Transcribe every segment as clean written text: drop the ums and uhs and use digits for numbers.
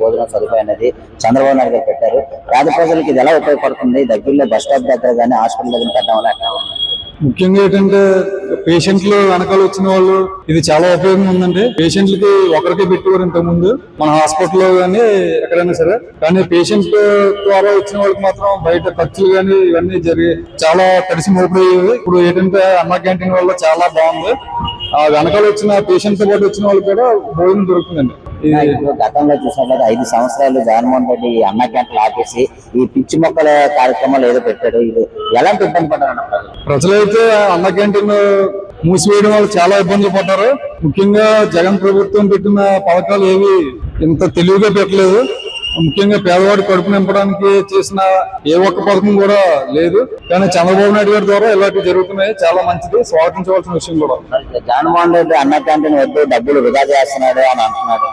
భోజనం సదుపాయం అనేది చంద్రబాబు నాయుడు గారు పెట్టారు. పేద ప్రజలకు ఇది ఎలా ఉపయోగపడుతుంది? దగ్గరలో బస్ స్టాప్ దగ్గర కానీ హాస్పిటల్ దగ్గర పెట్టడం వల్ల ఎట్లా ఉంది? ముఖ్యంగా ఏంటంటే పేషెంట్లు వెనకాల వచ్చిన వాళ్ళు ఇది చాలా ఉపయోగం ఉందండి. పేషెంట్లకి ఒకరికి పెట్టేవారు ఇంతకు ముందు మన హాస్పిటల్లో కానీ ఎక్కడైనా సరే, కానీ పేషెంట్ ద్వారా వచ్చిన వాళ్ళకి మాత్రం బయట ఖర్చులు కానీ ఇవన్నీ జరిగి చాలా తడిసి మోపడేవి. ఇప్పుడు ఏంటంటే అన్న క్యాంటీన్ వల్ల చాలా బాగుంది. ఆ వెనకాల వచ్చిన పేషెంట్ తో పాటు వచ్చిన వాళ్ళు కూడా భోజనం దొరుకుతుందండి. గతంలో చూసినట్లయితే 5 సంవత్సరాలు జగన్మోహన్ రెడ్డి అన్న క్యాంటీన్లు ఆపేసి ఈ పిచ్చి మొక్కల కార్యక్రమాలు ఏదో పెట్టాడు. ఇది ఎలాంటి ఇబ్బంది పడ్డారు ప్రజలైతే? అన్న క్యాంటీన్ మూసివేయడం వల్ల చాలా ఇబ్బందులు పడ్డారు. ముఖ్యంగా జగన్ ప్రభుత్వం పెట్టిన పథకాలు ఏవి ఇంత తెలివిగా పెట్టలేదు. ముఖ్యంగా పేదవాడి కడుపు నింపడానికి చేసిన ఏ ఒక్క పథకం కూడా లేదు. కానీ చంద్రబాబు నాయుడు గారి ద్వారా ఇలాంటివి జరుగుతున్నాయి, చాలా మంచిది, స్వాగతించవలసిన విషయం కూడా. జగన్మోహన్ రెడ్డి అన్న క్యాంటీన్ వద్దు, డబ్బులు వృధా చేస్తున్నాడు అని అంటున్నాడు.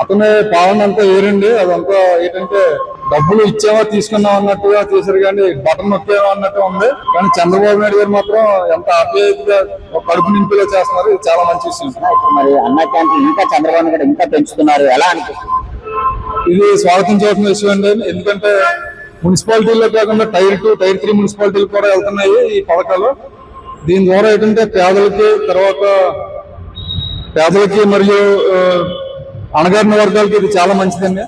అతని పాలన అంతా ఏరండి. అదంతా ఏంటంటే డబ్బులు ఇచ్చామా తీసుకున్నాం అన్నట్టుగా చేశారు, కానీ బటన్ నొక్కామా అన్నట్టు ఉంది. కానీ చంద్రబాబు నాయుడు గారు మాత్రం ఎంత ఆప్యాయతగా కడుపు నింపేలా చేస్తున్నారు. ఇది చాలా మంచి విషయం. ఇప్పుడు మరి అన్న క్యాంటీన్ ఇంకా చంద్రబాబు నాయుడు ఇంకా పెంచుతున్నారు, ఎలా అనిపిస్తుంది? ఇది స్వాగతించవలసిన విషయం అండి. ఎందుకంటే మున్సిపాలిటీలో కాకుండా టైర్ 2, టైర్ 3 మున్సిపాలిటీలు కూడా వెళ్తున్నాయి ఈ పథకాలు. దీని ద్వారా ఏంటంటే పేదలకి మరియు అణగారిన వర్గాలకి ఇది చాలా మంచిదండి.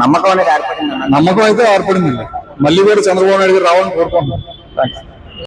నమ్మకం అనేది ఏర్పడింది. నమ్మకం అయితే ఏర్పడిందండి. మళ్ళీ కూడా చంద్రబాబు నాయుడు గారు రావాలని కోరుకుంటున్నాను. థ్యాంక్స్.